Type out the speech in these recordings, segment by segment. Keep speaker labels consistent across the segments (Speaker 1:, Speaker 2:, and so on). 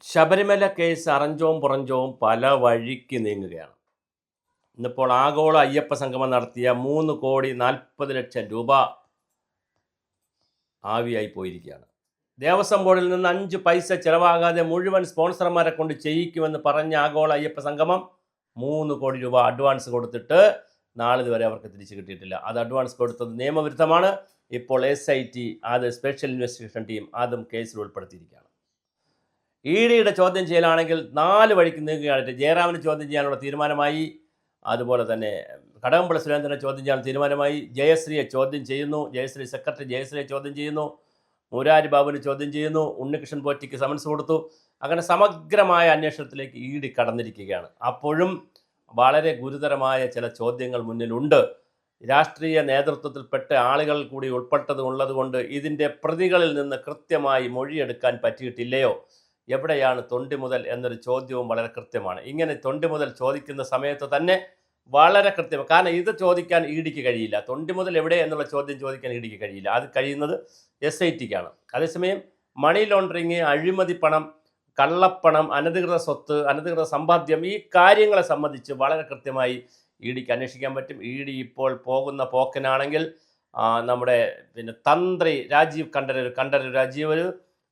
Speaker 1: Sabarimala case അറഞ്ചവും പുറഞ്ചവും പല വഴിക്ക് നീങ്ങുകയാണ്. ഇന്നിപ്പോൾ ആഗോള അയ്യപ്പ സംഗമം നടത്തിയ 3,40,00,000 രൂപ ആവിയായി പോയിരിക്കുകയാണ്. ദേവസ്വം ബോർഡിൽ നിന്ന് 5 പൈസ ചിലവാകാതെ മുഴുവൻ സ്പോൺസർമാരെ കൊണ്ട് ചെയ്യിക്കുമെന്ന് പറഞ്ഞ ആഗോള അയ്യപ്പ സംഗമം 3 കോടി രൂപ അഡ്വാൻസ് കൊടുത്തിട്ട് നാളിതുവരെ അവർക്ക് തിരിച്ചു കിട്ടിയിട്ടില്ല. അത് അഡ്വാൻസ് കൊടുത്തത് നിയമവിരുദ്ധമാണ്. ഇപ്പോൾ SIT, അത് സ്പെഷ്യൽ ഇൻവെസ്റ്റിഗേഷൻ ടീം, അതും കേസിൽ ഉൾപ്പെടുത്തിയിരിക്കുകയാണ്. EDയുടെ ചോദ്യം ചെയ്യലാണെങ്കിൽ 4 വഴിക്ക് നീങ്ങുകയാണ്. ജയറാമിന് ചോദ്യം ചെയ്യാനുള്ള തീരുമാനമായി. അതുപോലെ തന്നെ കടകംപള്ളി സുരേന്ദ്രനെ ചോദ്യം ചെയ്യാൻ തീരുമാനമായി. ജയശ്രീയെ ചോദ്യം ചെയ്യുന്നു. ജയശ്രീ സെക്രട്ടറി ജയശ്രീയെ ചോദ്യം ചെയ്യുന്നു. മുരാരി ബാബുവിന് ചോദ്യം ചെയ്യുന്നു. ഉണ്ണികൃഷ്ണൻ പോറ്റിക്ക് സമൻസ് കൊടുത്തു. അങ്ങനെ സമഗ്രമായ അന്വേഷണത്തിലേക്ക് ED കടന്നിരിക്കുകയാണ്. അപ്പോഴും വളരെ ഗുരുതരമായ ചില ചോദ്യങ്ങൾ മുന്നിലുണ്ട്. രാഷ്ട്രീയ നേതൃത്വത്തിൽപ്പെട്ട ആളുകൾ കൂടി ഉൾപ്പെട്ടത് കൊണ്ട് ഇതിൻ്റെ പ്രതികളിൽ നിന്ന് കൃത്യമായി മൊഴിയെടുക്കാൻ പറ്റിയിട്ടില്ലയോ? എവിടെയാണ് തൊണ്ടി മുതൽ എന്നൊരു ചോദ്യവും വളരെ കൃത്യമാണ്. ഇങ്ങനെ തൊണ്ടി മുതൽ ചോദിക്കുന്ന സമയത്ത് തന്നെ വളരെ കൃത്യമാണ്. കാരണം ഇത് ചോദിക്കാൻ EDക്ക് കഴിയില്ല. തൊണ്ടി മുതൽ എവിടെ എന്നുള്ള ചോദ്യം ചോദിക്കാൻ EDക്ക് കഴിയില്ല. അത് കഴിയുന്നത് SITക്കാണ്. അതേസമയം മണി ലോണ്ടറിങ്, അഴിമതി പണം, കള്ളപ്പണം, അനധികൃത സ്വത്ത്, അനധികൃത സമ്പാദ്യം, ഈ കാര്യങ്ങളെ സംബന്ധിച്ച് വളരെ കൃത്യമായി EDക്ക് അന്വേഷിക്കാൻ പറ്റും. ED ഇപ്പോൾ പോകുന്ന പോക്കിനാണെങ്കിൽ നമ്മുടെ തന്ത്രി രാജീവ് കണ്ഠരര് രാജീവ്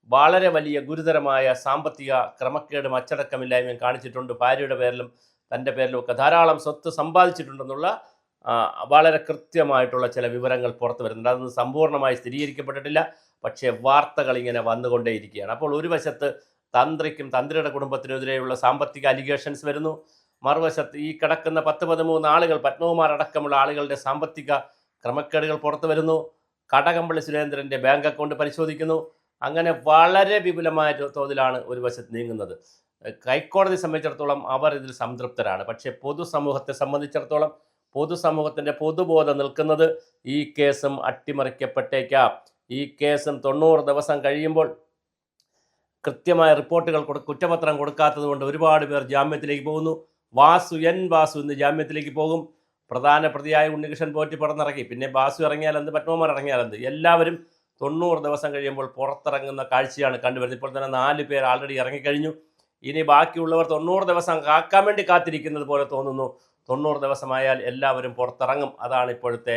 Speaker 1: വളരെ വലിയ ഗുരുതരമായ സാമ്പത്തിക ക്രമക്കേടും അച്ചടക്കമില്ലായ്മയും കാണിച്ചിട്ടുണ്ട്. ഭാര്യയുടെ പേരിലും തൻ്റെ പേരിലും ഒക്കെ ധാരാളം സ്വത്ത് സമ്പാദിച്ചിട്ടുണ്ടെന്നുള്ള വളരെ കൃത്യമായിട്ടുള്ള ചില വിവരങ്ങൾ പുറത്തു വരുന്നുണ്ട്. അതൊന്നും സമ്പൂർണ്ണമായി സ്ഥിരീകരിക്കപ്പെട്ടിട്ടില്ല. പക്ഷേ വാർത്തകൾ ഇങ്ങനെ വന്നുകൊണ്ടേയിരിക്കുകയാണ്. അപ്പോൾ ഒരു വശത്ത് തന്ത്രിക്കും തന്ത്രിയുടെ കുടുംബത്തിനെതിരെയുള്ള സാമ്പത്തിക അലിഗേഷൻസ് വരുന്നു. മറുവശത്ത് ഈ കിടക്കുന്ന 10-13 ആളുകൾ, പത്മകുമാർ അടക്കമുള്ള ആളുകളുടെ സാമ്പത്തിക ക്രമക്കേടുകൾ പുറത്തു വരുന്നു. കടകംപള്ളി സുരേന്ദ്രൻ്റെ ബാങ്ക് അക്കൗണ്ട് പരിശോധിക്കുന്നു. അങ്ങനെ വളരെ വിപുലമായ തോതിലാണ് ഒരു വശത്ത് നീങ്ങുന്നത്. ഹൈക്കോടതി സംബന്ധിച്ചിടത്തോളം അവർ ഇതിൽ സംതൃപ്തരാണ്. പക്ഷേ പൊതുസമൂഹത്തെ സംബന്ധിച്ചിടത്തോളം പൊതുസമൂഹത്തിൻ്റെ പൊതുബോധം നിൽക്കുന്നത് ഈ കേസും അട്ടിമറിക്കപ്പെട്ടേക്കാം. ഈ കേസും 90 ദിവസം കഴിയുമ്പോൾ കൃത്യമായ റിപ്പോർട്ടുകൾ കുറ്റപത്രം കൊടുക്കാത്തത് കൊണ്ട് ഒരുപാട് പേർ ജാമ്യത്തിലേക്ക് പോകുന്നു. വാസു ഇന്ന് ജാമ്യത്തിലേക്ക് പോകും. പ്രധാന പ്രതിയായ ഉണ്ണികൃഷ്ണൻ പോറ്റി പുറത്തിറങ്ങി. പിന്നെ വാസു ഇറങ്ങിയാലെന്ത്, പത്മകുമാർ ഇറങ്ങിയാലെന്ത്, എല്ലാവരും 90 ദിവസം കഴിയുമ്പോൾ പുറത്തിറങ്ങുന്ന കാഴ്ചയാണ് കണ്ടുവരുന്നത്. ഇപ്പോൾ തന്നെ 4 പേർ ആൾറെഡി ഇറങ്ങിക്കഴിഞ്ഞു. ഇനി ബാക്കിയുള്ളവർ 90 ദിവസം കാക്കാൻ വേണ്ടി കാത്തിരിക്കുന്നത് പോലെ തോന്നുന്നു. 90 ദിവസമായാൽ എല്ലാവരും പുറത്തിറങ്ങും. അതാണ് ഇപ്പോഴത്തെ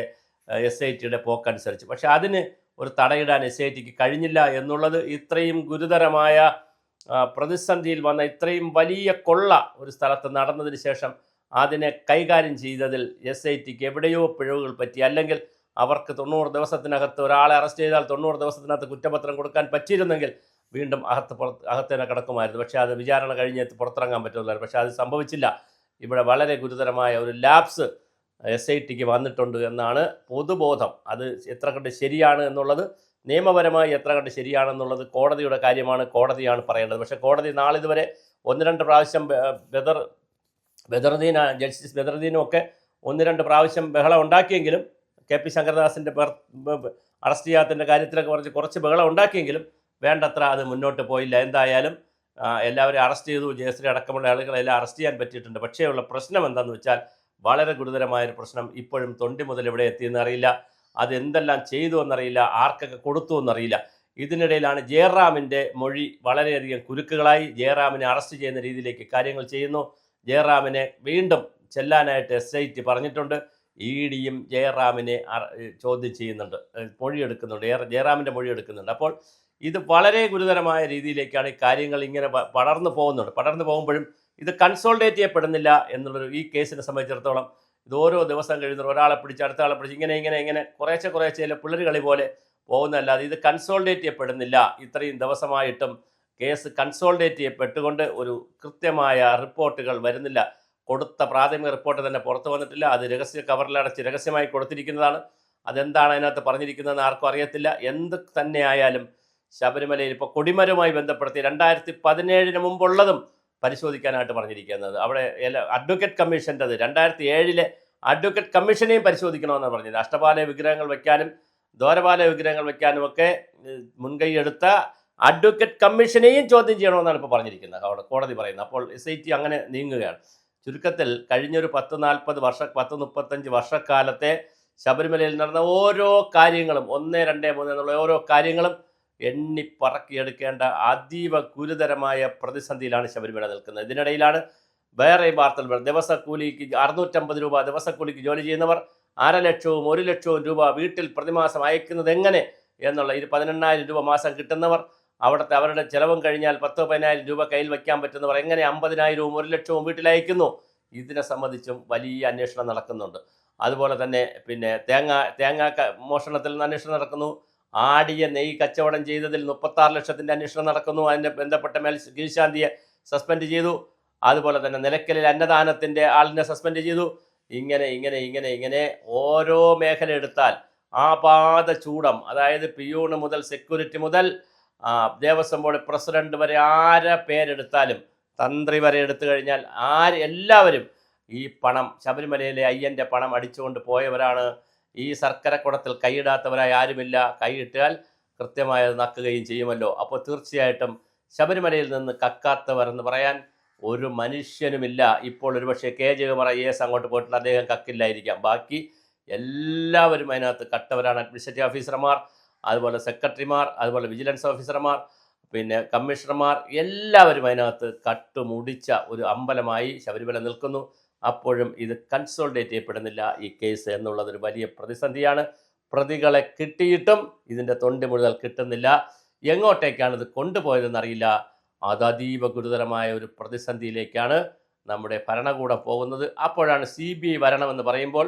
Speaker 1: SITയുടെ പോക്കനുസരിച്ച്. പക്ഷേ അതിന് ഒരു തടയിടാൻ SITക്ക് കഴിഞ്ഞില്ല എന്നുള്ളത് ഇത്രയും ഗുരുതരമായ പ്രതിസന്ധിയിൽ വന്ന ഇത്രയും വലിയ കൊള്ള ഒരു സ്ഥലത്ത് നടന്നതിന് ശേഷം അതിനെ കൈകാര്യം ചെയ്തതിൽ SITക്ക് എവിടെയോ പിഴവുകൾ പറ്റി. അല്ലെങ്കിൽ അവർക്ക് 90 ദിവസത്തിനകത്ത് ഒരാളെ അറസ്റ്റ് ചെയ്താൽ 90 ദിവസത്തിനകത്ത് കുറ്റപത്രം കൊടുക്കാൻ പറ്റിയിരുന്നെങ്കിൽ വീണ്ടും അകത്തേനെ കിടക്കുമായിരുന്നു. പക്ഷേ അത് വിചാരണ കഴിഞ്ഞ് പുറത്തിറങ്ങാൻ പറ്റുന്നില്ല. പക്ഷേ അത് സംഭവിച്ചില്ല. ഇവിടെ വളരെ ഗുരുതരമായ ഒരു ലാപ്സ് SITക്ക് വന്നിട്ടുണ്ട് എന്നാണ് പൊതുബോധം. അത് എത്ര കണ്ട് ശരിയാണ് എന്നുള്ളത്, നിയമപരമായി എത്ര കണ്ട് ശരിയാണെന്നുള്ളത് കോടതിയുടെ കാര്യമാണ്. കോടതിയാണ് പറയേണ്ടത്. പക്ഷേ കോടതി നാളിതുവരെ 1-2 പ്രാവശ്യം ജസ്റ്റിസ് ബദറുദ്ദീനും ഒക്കെ 1-2 പ്രാവശ്യം ബഹളം ഉണ്ടാക്കിയെങ്കിലും, KP ശങ്കരദാസിൻ്റെ അറസ്റ്റ് ചെയ്യാത്തതിൻ്റെ കാര്യത്തിലൊക്കെ കുറച്ച് ബഹളം ഉണ്ടാക്കിയെങ്കിലും വേണ്ടത്ര അത് മുന്നോട്ട് പോയില്ല. എന്തായാലും എല്ലാവരും അറസ്റ്റ് ചെയ്തു. ജയശ്രീ അടക്കമുള്ള ആളുകളെല്ലാം അറസ്റ്റ് ചെയ്യാൻ പറ്റിയിട്ടുണ്ട്. പക്ഷേ ഉള്ള പ്രശ്നം എന്താണെന്ന് വെച്ചാൽ വളരെ ഗുരുതരമായൊരു പ്രശ്നം. ഇപ്പോഴും തൊണ്ടി മുതൽ എവിടെ എത്തിയെന്ന് അറിയില്ല. അതെന്തെല്ലാം ചെയ്തു എന്നറിയില്ല. ആർക്കൊക്കെ കൊടുത്തു എന്നറിയില്ല. ഇതിനിടയിലാണ് ജയറാമിൻ്റെ മൊഴി വളരെയധികം കുരുക്കുകളായി. ജയറാമിനെ അറസ്റ്റ് ചെയ്യുന്ന രീതിയിലേക്ക് കാര്യങ്ങൾ ചെയ്യുന്നു. ജയറാമിനെ വീണ്ടും ചെല്ലാനായിട്ട് SIT പറഞ്ഞിട്ടുണ്ട്. EDയും ജയറാമിനെ ചോദ്യം ചെയ്യുന്നുണ്ട്, മൊഴിയെടുക്കുന്നുണ്ട്. ജയറാമിൻ്റെ മൊഴിയെടുക്കുന്നുണ്ട്. അപ്പോൾ ഇത് വളരെ ഗുരുതരമായ രീതിയിലേക്കാണ് ഈ കാര്യങ്ങൾ ഇങ്ങനെ പടർന്നു പോകുമ്പോഴും ഇത് കൺസോൾട്ടേറ്റ് ചെയ്യപ്പെടുന്നില്ല എന്നുള്ളൊരു ഈ കേസിനെ സംബന്ധിച്ചിടത്തോളം ഇത് ഓരോ ദിവസം കഴിയുന്ന ഒരാളെ പിടിച്ച് അടുത്ത ആളെ പിടിച്ച് ഇങ്ങനെ കുറേശ്ശെ ചില പിള്ളേർ കളി പോലെ പോകുന്നതല്ലാതെ ഇത് കൺസോൾട്ടേറ്റ് ചെയ്യപ്പെടുന്നില്ല. ഇത്രയും ദിവസമായിട്ടും കേസ് കൺസോൾട്ടേറ്റ് ചെയ്യപ്പെട്ടുകൊണ്ട് ഒരു കൃത്യമായ റിപ്പോർട്ടുകൾ വരുന്നില്ല. കൊടുത്ത പ്രാഥമിക റിപ്പോർട്ട് തന്നെ പുറത്തു വന്നിട്ടില്ല. അത് രഹസ്യ കവറിലടച്ച് രഹസ്യമായി കൊടുത്തിരിക്കുന്നതാണ്. അതെന്താണ് അതിനകത്ത് പറഞ്ഞിരിക്കുന്നതെന്ന് ആർക്കും അറിയത്തില്ല. എന്ത് തന്നെ ആയാലും ശബരിമലയിൽ ഇപ്പോൾ കൊടിമരവുമായി ബന്ധപ്പെടുത്തി 2017 മുമ്പുള്ളതും പരിശോധിക്കാനായിട്ട് പറഞ്ഞിരിക്കുന്നത്. അവിടെ അഡ്വക്കേറ്റ് കമ്മീഷൻ്റെത് 2007 അഡ്വക്കേറ്റ് കമ്മീഷനെയും പരിശോധിക്കണമെന്നാണ് പറഞ്ഞത്. അഷ്ടപാല വിഗ്രഹങ്ങൾ വയ്ക്കാനും ദ്വാരപാല വിഗ്രഹങ്ങൾ വയ്ക്കാനും ഒക്കെ മുൻകൈ എടുത്ത അഡ്വക്കേറ്റ് കമ്മീഷനെയും ചോദ്യം ചെയ്യണമെന്നാണ് ഇപ്പോൾ പറഞ്ഞിരിക്കുന്നത്, അവിടെ കോടതി പറയുന്നത്. അപ്പോൾ SIT അങ്ങനെ നീങ്ങുകയാണ്. ചുരുക്കത്തിൽ കഴിഞ്ഞൊരു 10-35 വർഷക്കാലത്തെ ശബരിമലയിൽ നടന്ന ഓരോ കാര്യങ്ങളും 1, 2, 3 എന്നുള്ള ഓരോ കാര്യങ്ങളും എണ്ണിപ്പറക്കിയെടുക്കേണ്ട അതീവ ഗുരുതരമായ പ്രതിസന്ധിയിലാണ് ശബരിമല നിൽക്കുന്നത്. ഇതിനിടയിലാണ് വേറെ വാർത്തകൾ. ദിവസക്കൂലിക്ക് 650 രൂപ ദിവസക്കൂലിക്ക് ജോലി ചെയ്യുന്നവർ 1.5 ലക്ഷവും 1 ലക്ഷവും രൂപ വീട്ടിൽ പ്രതിമാസം അയക്കുന്നത് എങ്ങനെ എന്നുള്ള 18,000 രൂപ മാസം കിട്ടുന്നവർ, അവിടുത്തെ അവരുടെ ചെലവും കഴിഞ്ഞാൽ 10-15,000 രൂപ കയ്യിൽ വയ്ക്കാൻ പറ്റുന്നവർ എങ്ങനെ 50,000വും 1 ലക്ഷവും വീട്ടിൽ അയക്കുന്നു? ഇതിനെ സംബന്ധിച്ചും വലിയ അന്വേഷണം നടക്കുന്നുണ്ട്. അതുപോലെ തന്നെ പിന്നെ തേങ്ങ മോഷണത്തിൽ നിന്ന് അന്വേഷണം നടക്കുന്നു. ആടിയ നെയ്യ് കച്ചവടം ചെയ്തതിൽ 36 ലക്ഷത്തിൻ്റെ അന്വേഷണം നടക്കുന്നു. അതിൻ്റെ ബന്ധപ്പെട്ട ഗിരിശാന്തിയെ സസ്പെൻഡ് ചെയ്തു. അതുപോലെ തന്നെ നിലയ്ക്കലിൽ അന്നദാനത്തിൻ്റെ ആളിനെ സസ്പെൻഡ് ചെയ്തു. ഇങ്ങനെ ഓരോ മേഖല എടുത്താൽ ആപാത ചൂടം, അതായത് പിയൂണ് മുതൽ സെക്യൂരിറ്റി മുതൽ ദേവസ്വം ബോർഡ് പ്രസിഡന്റ് വരെ ആരെ പേരെടുത്താലും, തന്ത്രി വരെ എടുത്തു കഴിഞ്ഞാൽ എല്ലാവരും ഈ പണം, ശബരിമലയിലെ അയ്യൻ്റെ പണം അടിച്ചുകൊണ്ട് പോയവരാണ്. ഈ ശർക്കരക്കുടത്തിൽ കൈയിടാത്തവരായി ആരുമില്ല. കൈയിട്ടാൽ കൃത്യമായി നക്കുകയും ചെയ്യുമല്ലോ. അപ്പോൾ തീർച്ചയായിട്ടും ശബരിമലയിൽ നിന്ന് കക്കാത്തവർ എന്ന് പറയാൻ ഒരു മനുഷ്യനുമില്ല. ഇപ്പോൾ ഒരുപക്ഷെ കെ ജയകുമാർ IAS അങ്ങോട്ട് പോയിട്ടുണ്ട്, അദ്ദേഹം കക്കില്ലായിരിക്കാം. ബാക്കി എല്ലാവരും അതിനകത്ത് കട്ടവരാണ്. അഡ്മിനിസ്ട്രേറ്റീവ് ഓഫീസർമാർ, അതുപോലെ സെക്രട്ടറിമാർ, അതുപോലെ വിജിലൻസ് ഓഫീസർമാർ, പിന്നെ കമ്മീഷണർമാർ, എല്ലാവരും അതിനകത്ത് കട്ടുമുടിച്ച ഒരു അമ്പലമായി ശബരിമല നിൽക്കുന്നു. അപ്പോഴും ഇത് കൺസോൾഡേറ്റ് ചെയ്യപ്പെടുന്നില്ല ഈ കേസ് എന്നുള്ളതൊരു വലിയ പ്രതിസന്ധിയാണ്. പ്രതികളെ കിട്ടിയിട്ടും ഇതിൻ്റെ തൊണ്ടി മുഴുവൻ കിട്ടുന്നില്ല. എങ്ങോട്ടേക്കാണ് ഇത് കൊണ്ടുപോയതെന്നറിയില്ല. അതീവ ഗുരുതരമായ ഒരു പ്രതിസന്ധിയിലേക്കാണ് നമ്മുടെ ഭരണകൂടം പോകുന്നത്. അപ്പോഴാണ് CBI വരണമെന്ന് പറയുമ്പോൾ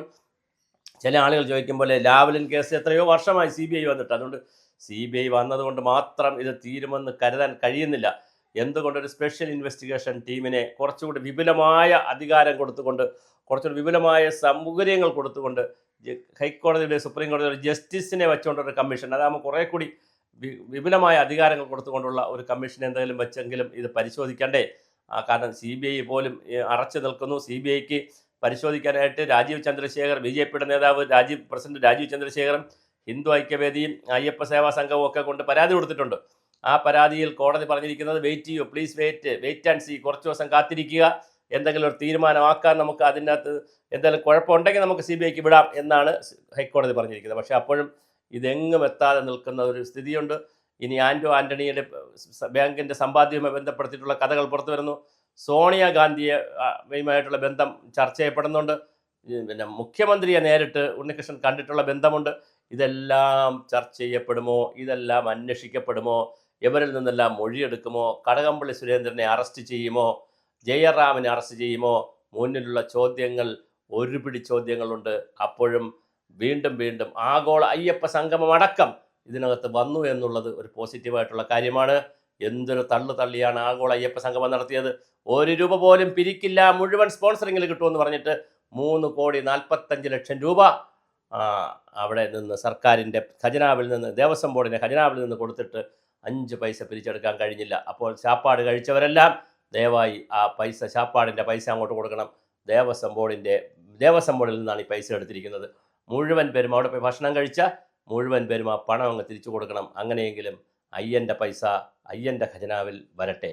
Speaker 1: ചില ആളുകൾ ചോദിക്കുമ്പോൾ ലാവ്ലിൻ കേസ് എത്രയോ വർഷമായി CBI വന്നിട്ട്, അതുകൊണ്ട് CBI വന്നതുകൊണ്ട് മാത്രം ഇത് തീരുമെന്ന് കരുതാൻ കഴിയുന്നില്ല. എന്തുകൊണ്ടൊരു സ്പെഷ്യൽ ഇൻവെസ്റ്റിഗേഷൻ ടീമിനെ കുറച്ചുകൂടി വിപുലമായ അധികാരം കൊടുത്തുകൊണ്ട്, കുറച്ചുകൂടി വിപുലമായ സൗകര്യങ്ങൾ കൊടുത്തുകൊണ്ട്, ഹൈക്കോടതിയുടെ സുപ്രീം കോടതിയുടെ ജസ്റ്റിസിനെ വെച്ചുകൊണ്ടൊരു കമ്മീഷൻ, അതാകുമ്പോൾ കുറേ കൂടി വിപുലമായ അധികാരങ്ങൾ കൊടുത്തുകൊണ്ടുള്ള ഒരു കമ്മീഷൻ എന്തെങ്കിലും വെച്ചെങ്കിലും ഇത് പരിശോധിക്കണ്ടേ? കാരണം CBI പോലും അറച്ചു നിൽക്കുന്നു. CBIക്ക് പരിശോധിക്കാനായിട്ട് രാജീവ് ചന്ദ്രശേഖർ, BJPയുടെ നേതാവ് പ്രസിഡന്റ് രാജീവ് ചന്ദ്രശേഖറും ഹിന്ദു ഐക്യവേദിയും അയ്യപ്പ സേവാ സംഘവും ഒക്കെ കൊണ്ട് പരാതി കൊടുത്തിട്ടുണ്ട്. ആ പരാതിയിൽ കോടതി പറഞ്ഞിരിക്കുന്നത് പ്ലീസ് വെയിറ്റ് ആൻഡ് സീ, കുറച്ച് ദിവസം കാത്തിരിക്കുക, എന്തെങ്കിലും ഒരു തീരുമാനമാക്കാൻ നമുക്ക്, അതിനകത്ത് എന്തെങ്കിലും കുഴപ്പമുണ്ടെങ്കിൽ നമുക്ക് CBIക്ക് വിടാം എന്നാണ് ഹൈക്കോടതി പറഞ്ഞിരിക്കുന്നത്. പക്ഷേ അപ്പോഴും ഇതെങ്ങും എത്താതെ നിൽക്കുന്ന ഒരു സ്ഥിതിയുണ്ട്. ഇനി ആൻ്റണിയുടെ ബാങ്കിൻ്റെ സമ്പാദ്യവുമായി ബന്ധപ്പെടുത്തിയിട്ടുള്ള കഥകൾ പുറത്തു വരുന്നു. സോണിയാഗാന്ധിയുമായിട്ടുള്ള ബന്ധം ചർച്ച ചെയ്യപ്പെടുന്നുണ്ട്. പിന്നെ മുഖ്യമന്ത്രിയെ നേരിട്ട് ഉണ്ണികൃഷ്ണൻ കണ്ടിട്ടുള്ള ബന്ധമുണ്ട്. ഇതെല്ലാം ചർച്ച ചെയ്യപ്പെടുമോ? ഇതെല്ലാം അന്വേഷിക്കപ്പെടുമോ? ഇവരിൽ നിന്നെല്ലാം മൊഴിയെടുക്കുമോ? കടകംപള്ളി സുരേന്ദ്രനെ അറസ്റ്റ് ചെയ്യുമോ? ജയറാമിനെ അറസ്റ്റ് ചെയ്യുമോ? മുന്നിലുള്ള ചോദ്യങ്ങൾ, ഒരു പിടി ചോദ്യങ്ങളുണ്ട്. അപ്പോഴും വീണ്ടും ആഗോള അയ്യപ്പ സംഗമം അടക്കം ഇതിനകത്ത് വന്നു എന്നുള്ളത് ഒരു പോസിറ്റീവായിട്ടുള്ള കാര്യമാണ്. എന്തൊരു തള്ളിയാണ് ആഗോള അയ്യപ്പ സംഗമം നടത്തിയത്. 1 രൂപ പോലും പിരിക്കില്ല, മുഴുവൻ സ്പോൺസറിങ്ങിൽ കിട്ടുമെന്ന് പറഞ്ഞിട്ട് 3,45 ലക്ഷം രൂപ അവിടെ നിന്ന് സർക്കാരിൻ്റെ ഖജനാവിൽ നിന്ന്, ദേവസ്വം ബോർഡിൻ്റെ ഖജനാവിൽ നിന്ന് കൊടുത്തിട്ട് 5 പൈസ പിരിച്ചെടുക്കാൻ കഴിഞ്ഞില്ല. അപ്പോൾ ശാപ്പാട് കഴിച്ചവരെല്ലാം ദയവായി ആ പൈസ, ശാപ്പാടിൻ്റെ പൈസ അങ്ങോട്ട് കൊടുക്കണം. ദേവസ്വം ബോർഡിൽ നിന്നാണ് ഈ പൈസ എടുത്തിരിക്കുന്നത്. മുഴുവൻ പേരും അവിടെ പോയി ഭക്ഷണം കഴിച്ച മുഴുവൻ പേരും ആ പണം അങ്ങ് തിരിച്ചു കൊടുക്കണം. അങ്ങനെയെങ്കിലും അയ്യൻ്റെ പൈസ അയ്യൻ്റെ ഖജനാവിൽ വരട്ടെ.